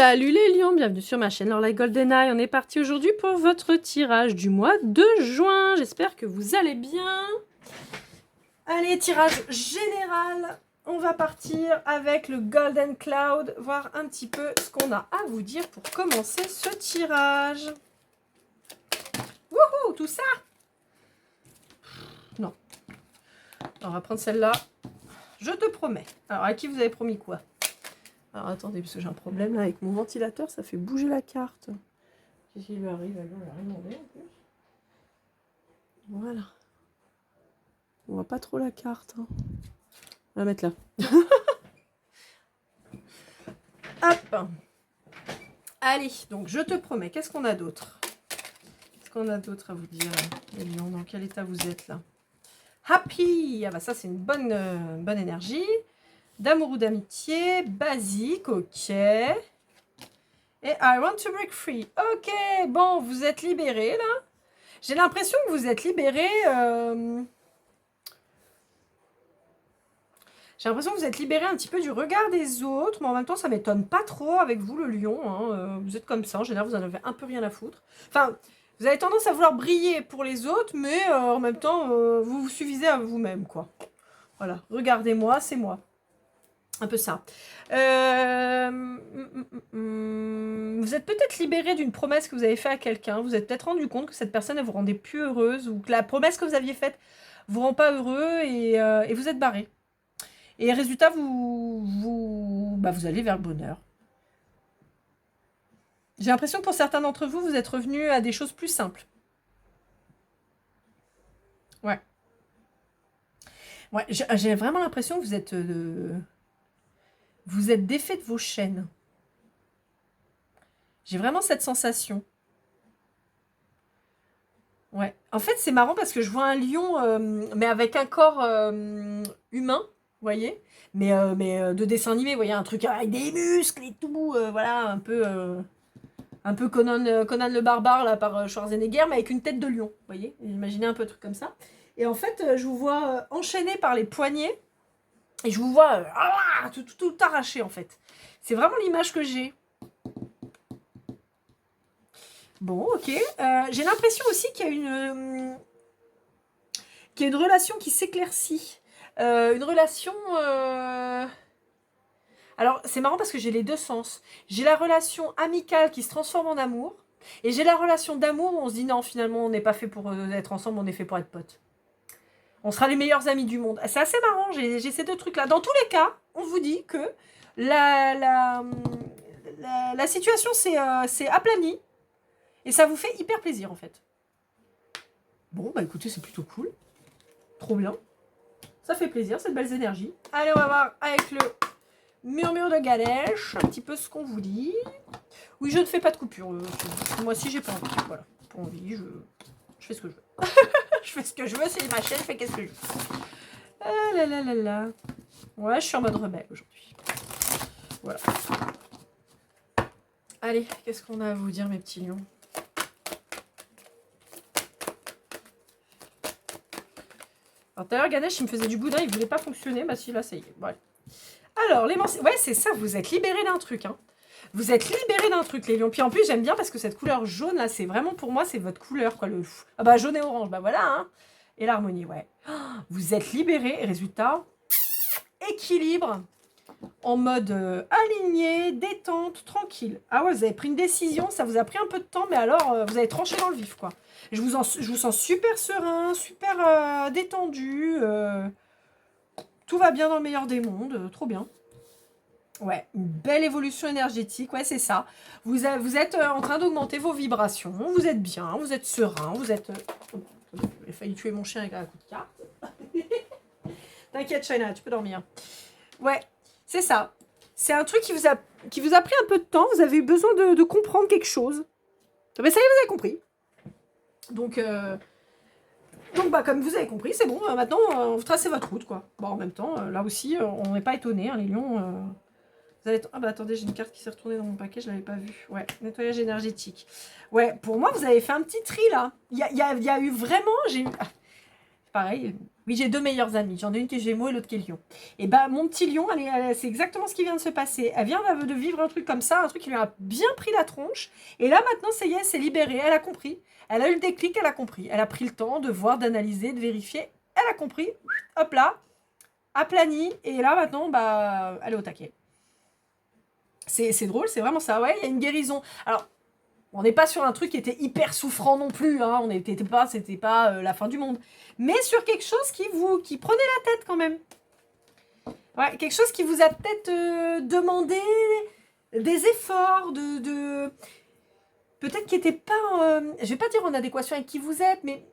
Salut les lions, bienvenue sur ma chaîne Lorelai GoldenEye. On est parti aujourd'hui pour votre tirage du mois de juin. J'espère que vous allez bien. Allez, tirage général. On va partir avec le Golden Cloud, voir un petit peu ce qu'on a à vous dire pour commencer ce tirage. Wouhou, tout ça? Non. On va prendre celle-là. Je te promets. Alors, à qui vous avez promis quoi? Alors attendez, parce que j'ai un problème là avec mon ventilateur, ça fait bouger la carte. Qu'est-ce qui lui arrive? Elle n'a rien demandé en plus. Voilà. On voit pas trop la carte. Hein. On va la mettre là. Hop. Allez, donc je te promets, qu'est-ce qu'on a d'autre? Qu'est-ce qu'on a d'autre à vous dire, les lions? Dans quel état vous êtes là? Happy! Ah bah ça c'est une bonne énergie. D'amour ou d'amitié, basique, ok. Et I want to break free. Ok, bon, vous êtes libéré là. J'ai l'impression que vous êtes libéré. J'ai l'impression que vous êtes libéré un petit peu du regard des autres, mais en même temps, ça m'étonne pas trop avec vous, le lion. Hein. Vous êtes comme ça, en général, vous en avez un peu rien à foutre. Enfin, vous avez tendance à vouloir briller pour les autres, mais en même temps, vous vous suffisez à vous-même, quoi. Voilà, regardez-moi, c'est moi. Un peu ça. Vous êtes peut-être libéré d'une promesse que vous avez faite à quelqu'un. Vous êtes peut-être rendu compte que cette personne ne vous rendait plus heureuse ou que la promesse que vous aviez faite ne vous rend pas heureux et vous êtes barré. Et résultat, vous allez vers le bonheur. J'ai l'impression que pour certains d'entre vous, vous êtes revenus à des choses plus simples. Ouais. Ouais, j'ai vraiment l'impression que vous êtes... Vous êtes défait de vos chaînes. J'ai vraiment cette sensation. Ouais. En fait, c'est marrant parce que je vois un lion, mais avec un corps humain, vous voyez, mais de dessin animé, vous voyez, un truc avec des muscles et tout, voilà, un peu Conan le barbare là par Schwarzenegger, mais avec une tête de lion, vous voyez. Imaginez un peu un truc comme ça. Et en fait, je vous vois enchaîné par les poignets. Et je vous vois tout arraché en fait. C'est vraiment l'image que j'ai. Bon, ok. J'ai l'impression aussi qu'il y a une relation qui s'éclaircit. Une relation... Alors, c'est marrant parce que j'ai les deux sens. J'ai la relation amicale qui se transforme en amour. Et j'ai la relation d'amour où on se dit non, finalement, on n'est pas fait pour être ensemble, on est fait pour être potes. On sera les meilleurs amis du monde. C'est assez marrant, j'ai ces deux trucs-là. Dans tous les cas, on vous dit que la situation s'est aplanie et ça vous fait hyper plaisir en fait. Bon, bah écoutez, c'est plutôt cool. Trop bien. Ça fait plaisir, cette belle énergie. Allez, on va voir avec le murmure de Ganesh, un petit peu ce qu'on vous dit. Oui, je ne fais pas de coupure. Moi aussi, j'ai pas envie. Voilà, pas envie, je fais ce que je veux. Je fais ce que je veux, c'est ma chaîne, je fais qu'est-ce que je veux. Ah là là là là. Ouais, je suis en mode rebelle aujourd'hui. Voilà. Allez, qu'est-ce qu'on a à vous dire, mes petits lions? Alors, tout à l'heure, Ganesh, il me faisait du boudin, il voulait pas fonctionner. Bah si, là, ça y est. Ouais. Alors, ouais, c'est ça, vous êtes libérés d'un truc. Hein. Vous êtes libérés d'un truc, les lions. Puis en plus, j'aime bien parce que cette couleur jaune, là, c'est vraiment pour moi, c'est votre couleur, quoi. Ah bah, jaune et orange, bah voilà, hein. Et l'harmonie, ouais. Vous êtes libérés, résultat, équilibre, en mode aligné, détente, tranquille. Ah ouais, vous avez pris une décision, ça vous a pris un peu de temps, mais alors, vous avez tranché dans le vif, quoi. Je vous sens super serein, super détendu. Tout va bien dans le meilleur des mondes, trop bien. Ouais, une belle évolution énergétique, ouais, c'est ça. Vous êtes en train d'augmenter vos vibrations, vous êtes bien, vous êtes serein, vous êtes... J'ai failli tuer mon chien avec un coup de carte. T'inquiète, China, tu peux dormir. Ouais, c'est ça. C'est un truc qui vous a pris un peu de temps, vous avez eu besoin de comprendre quelque chose. Mais ça y est, vous avez compris. Donc bah, comme vous avez compris, c'est bon, maintenant, vous tracez votre route, quoi. Bon, en même temps, là aussi, on n'est pas étonnés, hein, les lions... Vous allez... Ah bah attendez, j'ai une carte qui s'est retournée dans mon paquet, je ne l'avais pas vue. Ouais, nettoyage énergétique. Ouais, pour moi, vous avez fait un petit tri là. Il y a eu vraiment... Pareil, Oui, j'ai 2 meilleures amies. J'en ai une qui est Gémeaux et l'autre qui est Lion. Et ben, mon petit Lion, c'est exactement ce qui vient de se passer. Elle vient de vivre un truc comme ça, un truc qui lui a bien pris la tronche. Et là, maintenant, ça y est, c'est libéré. Elle a compris. Elle a eu le déclic, elle a compris. Elle a pris le temps de voir, d'analyser, de vérifier. Elle a compris. Hop là, aplani. Et là, maintenant, bah, elle est au taquet. C'est drôle, c'est vraiment ça. Ouais, il y a une guérison. Alors, on n'est pas sur un truc qui était hyper souffrant non plus, hein. C'était pas la fin du monde. Mais sur quelque chose qui prenait la tête quand même. Ouais, quelque chose qui vous a peut-être demandé des efforts, peut-être qui n'était pas, je vais pas dire en adéquation avec qui vous êtes, mais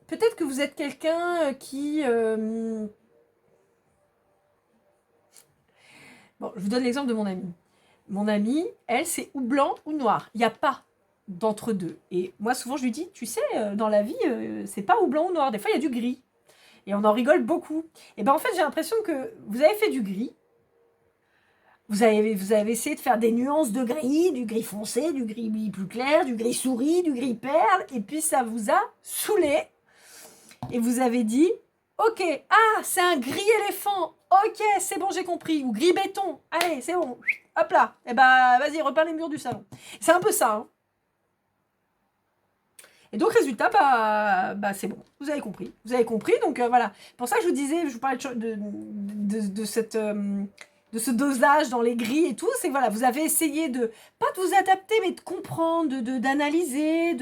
peut-être que vous êtes quelqu'un qui... Bon, je vous donne l'exemple de mon amie. Mon amie, elle, c'est ou blanc ou noir. Il n'y a pas d'entre deux. Et moi, souvent, je lui dis, tu sais, dans la vie, c'est pas ou blanc ou noir. Des fois, il y a du gris. Et on en rigole beaucoup. Et ben en fait, j'ai l'impression que vous avez fait du gris. Vous avez essayé de faire des nuances de gris, du gris foncé, du gris plus clair, du gris souris, du gris perle. Et puis, ça vous a saoulé. Et vous avez dit, ok, ah, c'est un gris éléphant. Ok, c'est bon, j'ai compris. Ou gris béton. Allez, c'est bon. Hop là. Et ben, vas-y, repeins les murs du salon. C'est un peu ça, hein. Et donc, résultat, bah c'est bon. Vous avez compris. Vous avez compris. Donc, voilà. Pour ça que je vous disais, je vous parlais de ce dosage dans les gris et tout. C'est que voilà, vous avez essayé pas de vous adapter, mais de comprendre, d'analyser,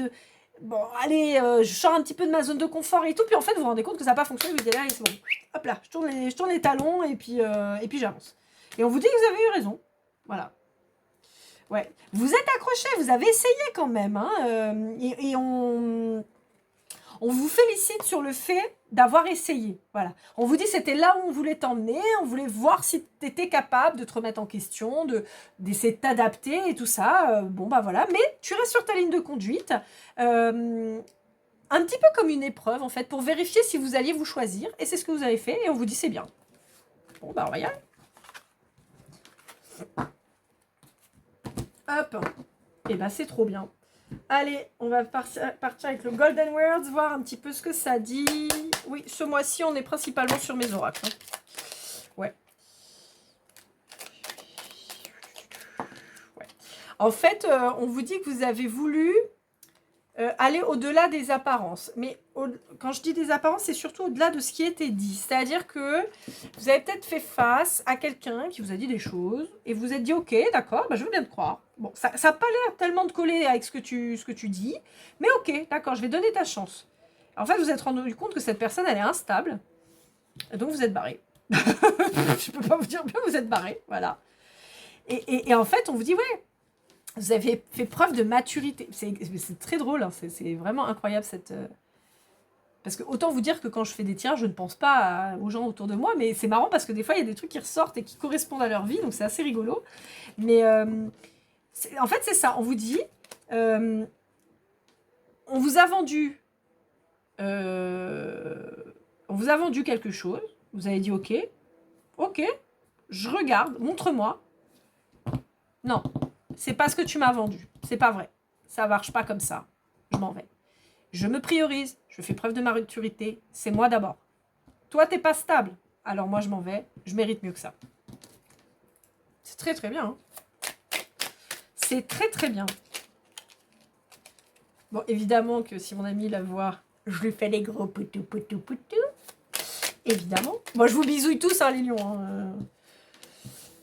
bon, allez, je sors un petit peu de ma zone de confort et tout. Puis en fait, vous vous rendez compte que ça n'a pas fonctionné. Vous dites, allez, c'est bon. Hop là, je tourne les talons et puis j'avance. Et on vous dit que vous avez eu raison. Voilà. Ouais. Vous êtes accrochés, vous avez essayé quand même. Hein, et on vous félicite sur le fait d'avoir essayé. Voilà. On vous dit que c'était là où on voulait t'emmener, on voulait voir si tu étais capable de te remettre en question, d'essayer de t'adapter et tout ça. Bon, bah voilà. Mais tu restes sur ta ligne de conduite. Un petit peu comme une épreuve, en fait, pour vérifier si vous alliez vous choisir. Et c'est ce que vous avez fait. Et on vous dit c'est bien. Bon, bah, on va y aller. Hop. Et bah, c'est trop bien. Allez, on va partir avec le Golden Words, voir un petit peu ce que ça dit. Oui, ce mois-ci, on est principalement sur mes oracles. Hein. Ouais. En fait, on vous dit que vous avez voulu aller au-delà des apparences. Mais quand je dis des apparences, c'est surtout au-delà de ce qui était dit. C'est-à-dire que vous avez peut-être fait face à quelqu'un qui vous a dit des choses et vous vous êtes dit, ok, d'accord, bah, je veux bien te croire. Bon, ça n'a pas l'air tellement de coller avec ce que tu dis, mais ok, d'accord, je vais donner ta chance. En fait, vous vous êtes rendu compte que cette personne, elle est instable, et donc vous êtes barré. Je peux pas vous dire mieux, vous êtes barré, voilà. Et en fait, on vous dit, ouais, vous avez fait preuve de maturité. C'est très drôle, hein, c'est vraiment incroyable cette... Parce que autant vous dire que quand je fais des tirages, je ne pense pas aux gens autour de moi, mais c'est marrant parce que des fois, il y a des trucs qui ressortent et qui correspondent à leur vie, donc c'est assez rigolo. Mais en fait, c'est ça, on vous dit, on vous a vendu quelque chose, vous avez dit ok, je regarde, montre-moi. Non, c'est pas ce que tu m'as vendu, c'est pas vrai, ça marche pas comme ça, je m'en vais. Je me priorise, je fais preuve de maturité, c'est moi d'abord. Toi, t'es pas stable, alors moi je m'en vais, je mérite mieux que ça. C'est très très bien, hein. C'est très très bien. Bon, évidemment que si mon ami la voit, je lui fais les gros poutou poutou poutou. Évidemment. Moi, je vous bisouille tous, hein, les lions. Hein.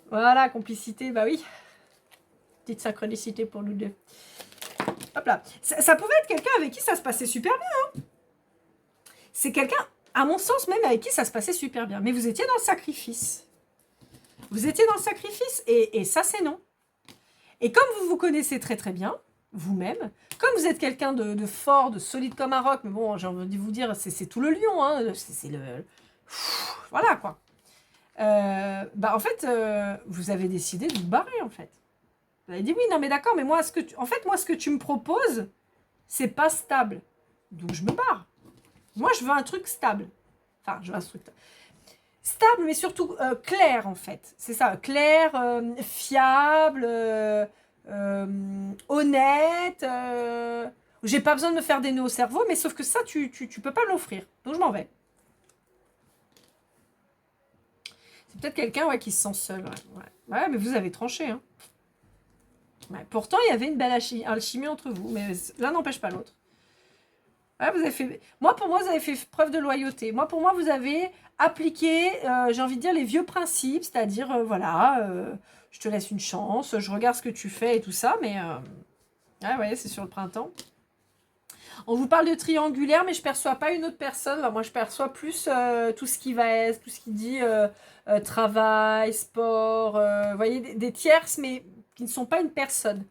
Voilà, complicité, bah oui. Petite synchronicité pour nous deux. Hop là. Ça pouvait être quelqu'un avec qui ça se passait super bien. Hein. C'est quelqu'un, à mon sens, même avec qui ça se passait super bien. Mais vous étiez dans le sacrifice. Vous étiez dans le sacrifice et ça, c'est non. Et comme vous vous connaissez très très bien, vous-même, comme vous êtes quelqu'un de fort, de solide comme un roc, mais bon, j'ai envie de vous dire, c'est tout le lion, hein, c'est le... Voilà, quoi. En fait, vous avez décidé de vous barrer, en fait. Vous avez dit, oui, non, mais d'accord, mais moi, ce que tu me proposes, c'est pas stable. Donc, je me barre. Moi, je veux un truc stable. Enfin, je veux un truc stable, mais surtout clair, en fait. C'est ça, clair, fiable... honnête, J'ai pas besoin de me faire des nœuds au cerveau, mais sauf que ça, tu peux pas me l'offrir. Donc je m'en vais. C'est peut-être quelqu'un ouais, qui se sent seul. Ouais, mais vous avez tranché. Hein. Ouais, pourtant, il y avait une belle alchimie entre vous, mais l'un n'empêche pas l'autre. Ouais, vous avez fait... Moi, pour moi, vous avez fait preuve de loyauté. Moi, pour moi, vous avez appliqué, j'ai envie de dire, les vieux principes, c'est-à-dire, voilà, je te laisse une chance, je regarde ce que tu fais et tout ça, mais... ouais, c'est sur le printemps. On vous parle de triangulaire, mais je perçois pas une autre personne. Là, moi, je perçois plus tout ce qui va être, tout ce qui dit travail, sport, vous voyez, des tierces, mais qui ne sont pas une personne.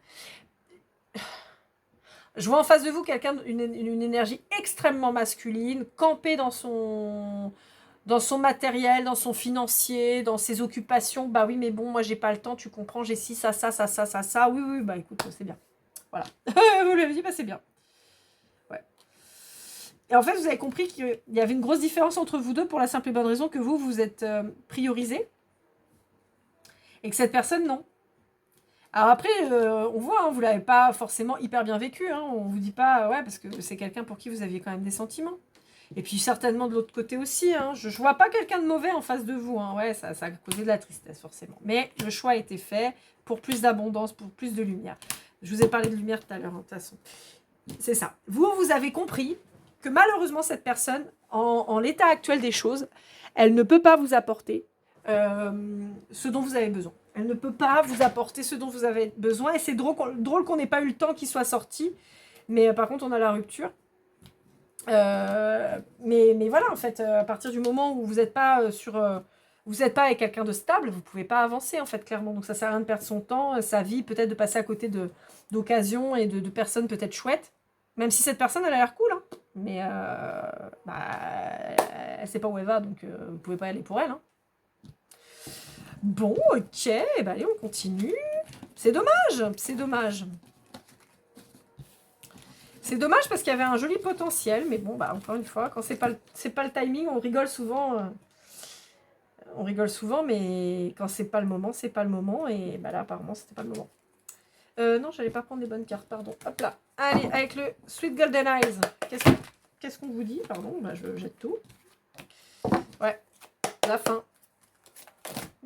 Je vois en face de vous quelqu'un une énergie extrêmement masculine, campée dans son matériel, dans son financier, dans ses occupations. Bah oui, mais bon, moi j'ai pas le temps, tu comprends, j'ai ci, ça, ça, ça, ça, ça, ça. Oui, oui, bah écoute, c'est bien. Voilà. Vous l'avez dit, bah c'est bien. Ouais. Et en fait, vous avez compris qu'il y avait une grosse différence entre vous deux pour la simple et bonne raison que vous êtes priorisé et que cette personne, non. Alors après, on voit, hein, vous l'avez pas forcément hyper bien vécu. Hein, on vous dit pas, ouais, parce que c'est quelqu'un pour qui vous aviez quand même des sentiments. Et puis certainement de l'autre côté aussi. Hein, je vois pas quelqu'un de mauvais en face de vous. Hein, ouais, ça a causé de la tristesse forcément. Mais le choix a été fait pour plus d'abondance, pour plus de lumière. Je vous ai parlé de lumière tout à l'heure, hein, de toute façon. C'est ça. Vous avez compris que malheureusement, cette personne, en l'état actuel des choses, elle ne peut pas vous apporter ce dont vous avez besoin. Elle ne peut pas vous apporter ce dont vous avez besoin. Et c'est drôle qu'on n'ait pas eu le temps qu'il soit sorti. Mais par contre, on a la rupture. Mais voilà, en fait, à partir du moment où vous n'êtes pas vous n'êtes pas avec quelqu'un de stable, vous ne pouvez pas avancer, en fait, clairement. Donc ça ne sert à rien de perdre son temps, sa vie, peut-être de passer à côté d'occasions et de personnes peut-être chouettes. Même si cette personne, elle a l'air cool, hein. Mais elle ne sait pas où elle va, donc vous ne pouvez pas y aller pour elle. Hein. Bon, ok, bah allez, on continue. C'est dommage, c'est dommage. C'est dommage parce qu'il y avait un joli potentiel, mais bon, bah encore une fois, quand c'est pas le timing, on rigole souvent. On rigole souvent, mais quand c'est pas le moment, c'est pas le moment. Et bah là, apparemment, c'était pas le moment. Non, j'allais pas prendre les bonnes cartes, pardon. Hop là. Allez, avec le Sweet Golden Eyes. Qu'est-ce qu'on vous dit? Pardon, bah je jette tout. Ouais, la fin.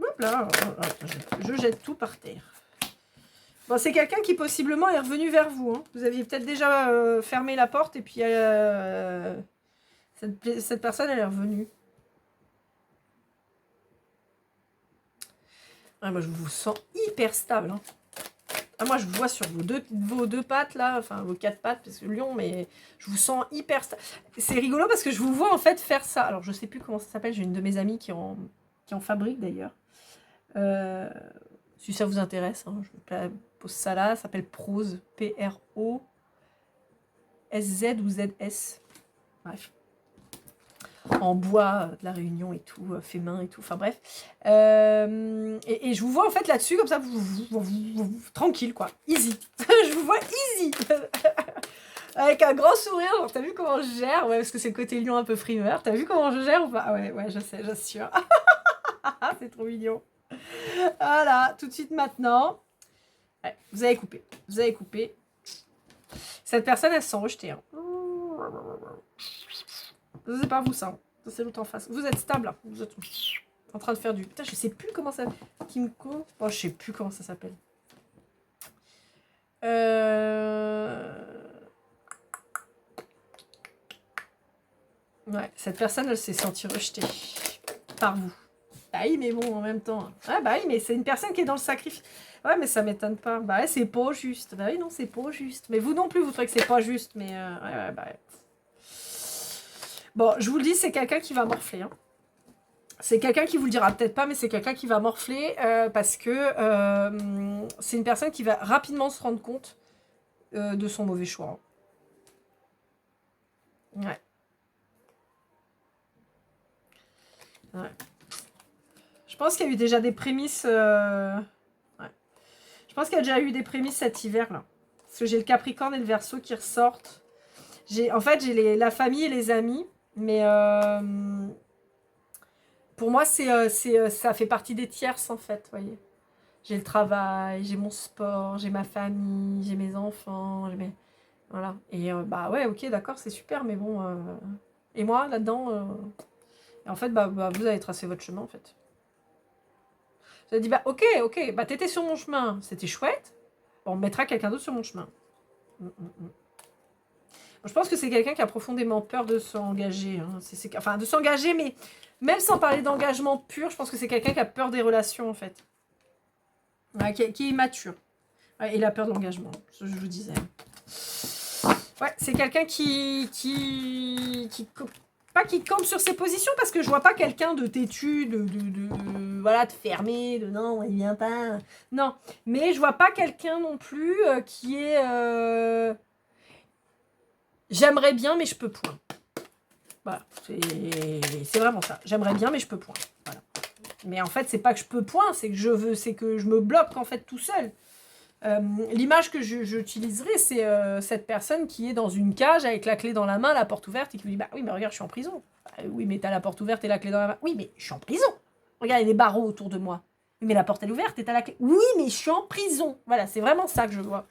Hop là, je jette tout par terre. Bon, c'est quelqu'un qui possiblement est revenu vers vous. Hein. Vous aviez peut-être déjà fermé la porte et puis cette personne, elle est revenue. Ah, moi, je vous sens hyper stable. Hein. Ah, moi, je vous vois sur vos deux pattes, là, enfin, vos quatre pattes, parce que lion, mais je vous sens hyper stable. C'est rigolo parce que je vous vois, en fait, faire ça. Alors, je sais plus comment ça s'appelle. J'ai une de mes amies qui en fabrique, d'ailleurs. Si ça vous intéresse, hein, je pose ça là. Ça s'appelle Prose. P-R-O-S-Z ou Z-S. Bref. En bois, de la Réunion et tout, fait main et tout, enfin bref. Et je vous vois en fait là-dessus, comme ça, tranquille quoi, easy. Je vous vois easy. Avec un grand sourire, genre t'as vu comment je gère? Ouais, parce que c'est le côté lion un peu frimeur. T'as vu comment je gère ou pas? Ouais, je sais, j'assure. C'est trop mignon. Voilà, tout de suite maintenant. Ouais, vous avez coupé. Cette personne, elle se sent rejetée. Hein. C'est pas vous ça. C'est l'autre en face. Vous êtes stable. Hein. Vous êtes en train de faire du... Putain, je sais plus comment ça... Kimco. Oh, je sais plus comment ça s'appelle. Ouais, cette personne, elle s'est sentie rejetée par vous. Bah oui, mais bon, en même temps... Ah bah oui, mais c'est une personne qui est dans le sacrifice. Ouais, mais ça m'étonne pas. Bah ouais, c'est pas juste. Bah oui, non, c'est pas juste. Mais vous non plus, vous trouvez que c'est pas juste. Mais ouais, bah ouais. Bon, je vous le dis, c'est quelqu'un qui va morfler. Hein. C'est quelqu'un qui vous le dira peut-être pas, mais c'est quelqu'un qui va morfler parce que c'est une personne qui va rapidement se rendre compte de son mauvais choix. Ouais. Je pense qu'il y a eu déjà des prémices. Ouais. Je pense qu'il y a déjà eu des prémices cet hiver là. Parce que j'ai le Capricorne et le Verseau qui ressortent. En fait, j'ai la famille et les amis, mais pour moi, ça fait partie des tierces en fait, voyez. J'ai le travail, j'ai mon sport, j'ai ma famille, j'ai mes enfants, Voilà. Et bah ouais, ok, d'accord, c'est super, mais bon. Et moi, là-dedans. Et en fait, vous avez tracé votre chemin, en fait. Vous avez dit, bah ok, bah t'étais sur mon chemin, c'était chouette. Bon, on mettra quelqu'un d'autre sur mon chemin. Je pense que c'est quelqu'un qui a profondément peur de s'engager. Hein. Enfin, de s'engager, mais même sans parler d'engagement pur, je pense que c'est quelqu'un qui a peur des relations, en fait. Ouais, qui est immature. Ouais, il a peur de l'engagement, je vous disais. Ouais, c'est quelqu'un pas qui campe sur ses positions, parce que je vois pas quelqu'un de têtu, voilà, de fermé, de non, il vient pas. Non, mais je vois pas quelqu'un non plus qui est... J'aimerais bien, mais je peux point. Voilà, c'est vraiment ça. J'aimerais bien, mais je peux point. Voilà. Mais en fait, c'est pas que je peux point, c'est que je me bloque en fait tout seul. L'image que j'utiliserai, c'est cette personne qui est dans une cage avec la clé dans la main, la porte ouverte, et qui vous dit, bah oui, mais regarde, je suis en prison. Bah, oui, mais t'as la porte ouverte et la clé dans la main. Oui, mais je suis en prison. Regarde, il y a des barreaux autour de moi. Oui, mais la porte, elle est ouverte et t'as la clé. Oui, mais je suis en prison. Voilà, c'est vraiment ça que je vois.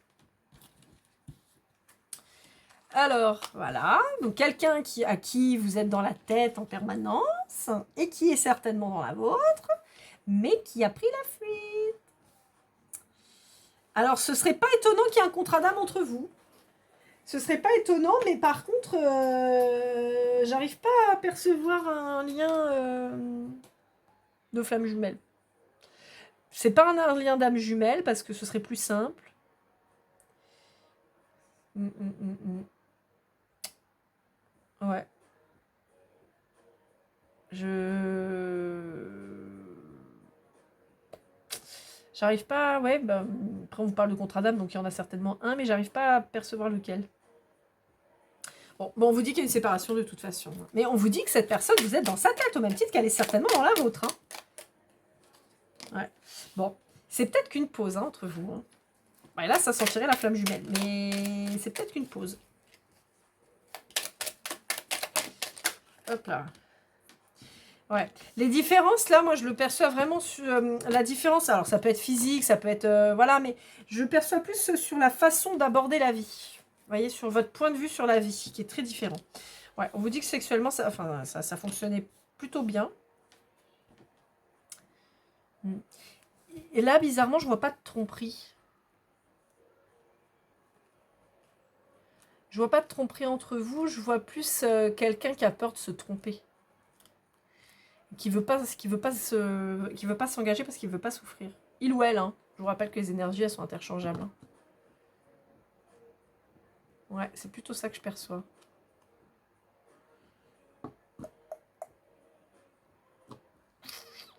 Alors, voilà. Donc, quelqu'un à qui vous êtes dans la tête en permanence, et qui est certainement dans la vôtre, mais qui a pris la fuite. Alors, ce serait pas étonnant qu'il y ait un contrat d'âme entre vous. Ce serait pas étonnant, mais par contre, j'arrive pas à percevoir un lien de flamme jumelle. C'est pas un lien d'âme jumelle, parce que ce serait plus simple. Ouais. J'arrive pas, ouais, bah, après on vous parle de contrat d'âme, donc il y en a certainement un, mais j'arrive pas à percevoir lequel. Bon, on vous dit qu'il y a une séparation de toute façon. Mais on vous dit que cette personne, vous êtes dans sa tête, au même titre qu'elle est certainement dans la vôtre. Hein. Ouais. Bon, c'est peut-être qu'une pause hein, entre vous. Hein. Ouais, là, ça sentirait la flamme jumelle, mais c'est peut-être qu'une pause. Hop là. Ouais. Les différences, là, moi, je le perçois vraiment sur la différence. Alors, ça peut être physique, ça peut être... voilà, mais je le perçois plus sur la façon d'aborder la vie. Vous voyez, sur votre point de vue sur la vie, qui est très différent. Ouais, on vous dit que sexuellement, ça fonctionnait plutôt bien. Et là, bizarrement, je vois pas de tromperie. Je vois pas de tromperie entre vous, je vois plus quelqu'un qui a peur de se tromper. Qui veut pas s'engager parce qu'il veut pas souffrir. Il ou elle, hein. Je vous rappelle que les énergies, elles sont interchangeables. Hein. Ouais, c'est plutôt ça que je perçois.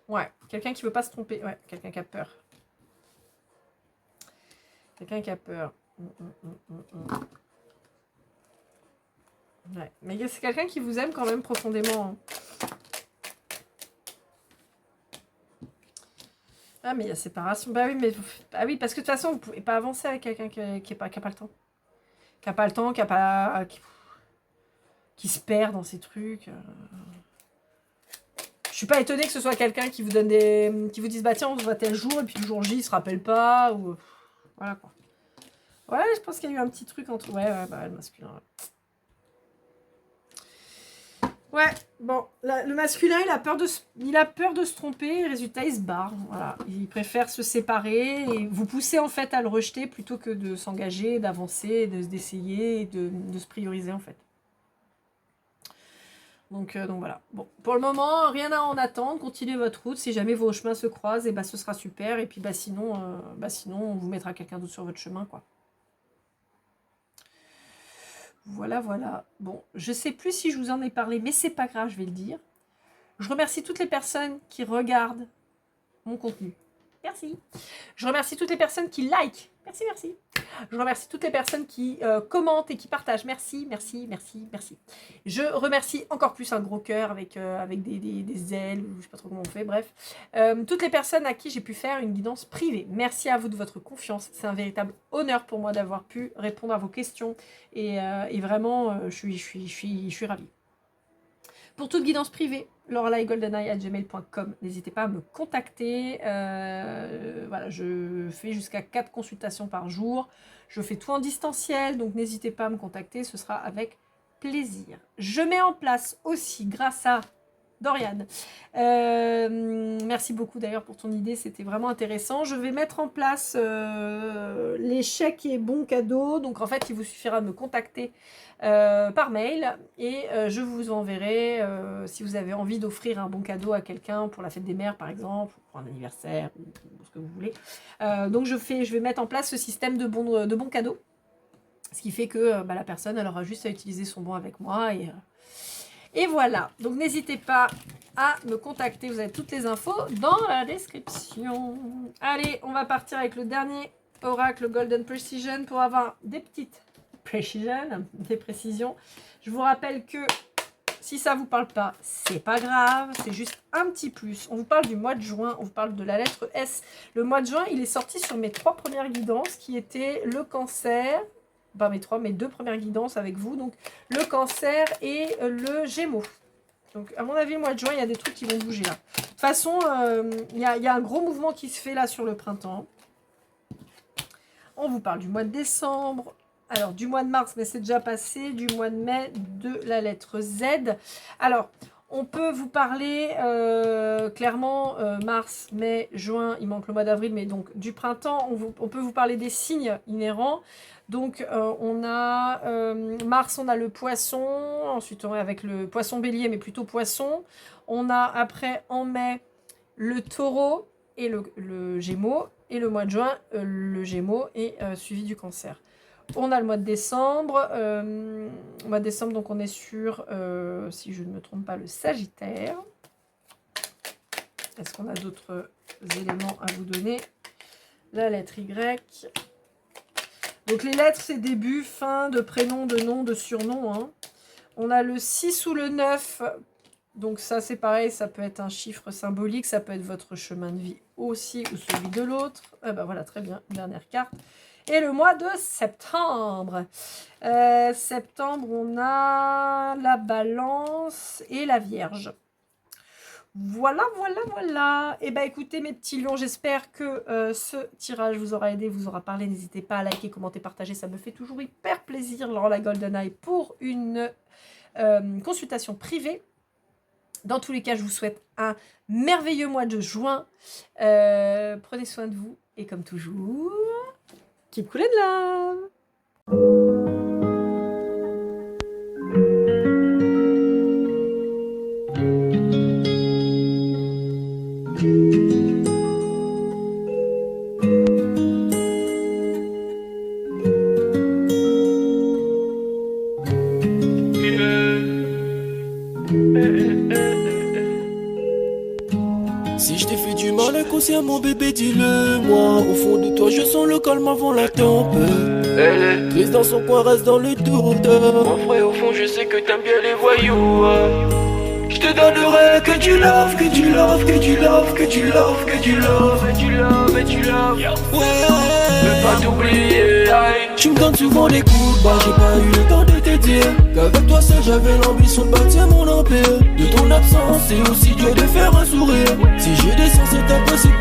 Ouais, quelqu'un qui veut pas se tromper. Ouais, quelqu'un qui a peur. Quelqu'un qui a peur. Ouais, mais c'est quelqu'un qui vous aime quand même profondément. Hein. Ah, mais il y a séparation. Bah oui, mais... Ah oui, parce que de toute façon, vous pouvez pas avancer avec quelqu'un qui a pas le temps. Qui a pas le temps, qui se perd dans ces trucs. Je suis pas étonnée que ce soit quelqu'un qui vous donne qui vous dise bah tiens on se voit tel jour et puis le jour J il se rappelle pas ou voilà quoi. Ouais, je pense qu'il y a eu un petit truc entre le masculin. Ouais, bon, le masculin il a peur de se tromper, et résultat il se barre. Voilà, il préfère se séparer et vous pousser en fait à le rejeter plutôt que de s'engager, d'avancer, d'essayer, de se prioriser en fait. Donc voilà. Bon, pour le moment, rien à en attendre. Continuez votre route. Si jamais vos chemins se croisent, et ce sera super. Et puis sinon, on vous mettra quelqu'un d'autre sur votre chemin, quoi. Voilà, voilà. Bon, je sais plus si je vous en ai parlé, mais c'est pas grave, je vais le dire. Je remercie toutes les personnes qui regardent mon contenu. Merci. Je remercie toutes les personnes qui like. Merci, merci. Je remercie toutes les personnes qui commentent et qui partagent. Merci, merci, merci, merci. Je remercie encore plus un gros cœur avec des ailes, ou je sais pas trop comment on fait, bref. Toutes les personnes à qui j'ai pu faire une guidance privée. Merci à vous de votre confiance. C'est un véritable honneur pour moi d'avoir pu répondre à vos questions. Et vraiment, je suis ravie. Pour toute guidance privée, lorelaigoldeneye@gmail.com. N'hésitez pas à me contacter. Voilà, je fais jusqu'à 4 consultations par jour. Je fais tout en distanciel, donc n'hésitez pas à me contacter, ce sera avec plaisir. Je mets en place aussi, grâce à Dorian, merci beaucoup d'ailleurs pour ton idée, c'était vraiment intéressant. Je vais mettre en place les chèques et bons cadeaux. Donc en fait, il vous suffira de me contacter par mail et je vous enverrai si vous avez envie d'offrir un bon cadeau à quelqu'un pour la fête des mères par exemple, pour un anniversaire ou ce que vous voulez. Donc je vais mettre en place ce système de bons cadeaux, ce qui fait que la personne elle aura juste à utiliser son bon avec moi et voilà, donc n'hésitez pas à me contacter, vous avez toutes les infos dans la description. Allez, on va partir avec le dernier oracle Golden Precision pour avoir des petites précisions. Je vous rappelle que si ça ne vous parle pas, c'est pas grave, c'est juste un petit plus. On vous parle du mois de juin, on vous parle de la lettre S. Le mois de juin, il est sorti sur mes 3 premières guidances qui étaient le cancer, pas mes 2 premières guidances avec vous, donc le cancer et le gémeaux. Donc à mon avis le mois de juin il y a des trucs qui vont bouger là. De toute façon il y a un gros mouvement qui se fait là sur le printemps. On vous parle du mois de décembre, alors du mois de mars mais c'est déjà passé, du mois de mai, de la lettre Z. Alors on peut vous parler clairement mars, mai, juin, il manque le mois d'avril, mais donc du printemps, on peut vous parler des signes inhérents. Donc on a mars, on a le poisson, ensuite on est avec le poisson bélier, mais plutôt poisson. On a après en mai le taureau et le gémeaux, et le mois de juin, le gémeaux est suivi du cancer. On a le mois de décembre, donc on est sur, si je ne me trompe pas, le Sagittaire. Est-ce qu'on a d'autres éléments à vous donner? La lettre Y. Donc les lettres, c'est début, fin, de prénom, de nom, de surnom. Hein. On a le 6 ou le 9. Donc ça, c'est pareil, ça peut être un chiffre symbolique, ça peut être votre chemin de vie aussi, ou celui de l'autre. Ah ben voilà, très bien, dernière carte. Et le mois de septembre. Septembre, on a la balance et la vierge. Voilà. Et ben écoutez mes petits lions, j'espère que ce tirage vous aura aidé, vous aura parlé. N'hésitez pas à liker, commenter, partager, ça me fait toujours hyper plaisir. Laura Goldeneye pour une consultation privée. Dans tous les cas, je vous souhaite un merveilleux mois de juin. Prenez soin de vous et comme toujours, keep cool and love. Si je t'ai fait du mal inconsciemment bébé dis-le-moi. Au fond de toi je sens le calme avant la tempête. Triste dans son coin reste dans le doute. Mon frère au fond je sais que t'aimes bien les voyous. Je te donnerai que du love, que du love, que du love, que du love, que du love, et du love, et du love. Ouais, veux pas t'oublier. Tu me donnes souvent des coups de barre, j'ai pas eu le temps de te dire qu'avec toi seul j'avais l'ambition de bâtir mon empire. De ton absence c'est aussi dur de faire un sourire. Si je descends c'est impossible.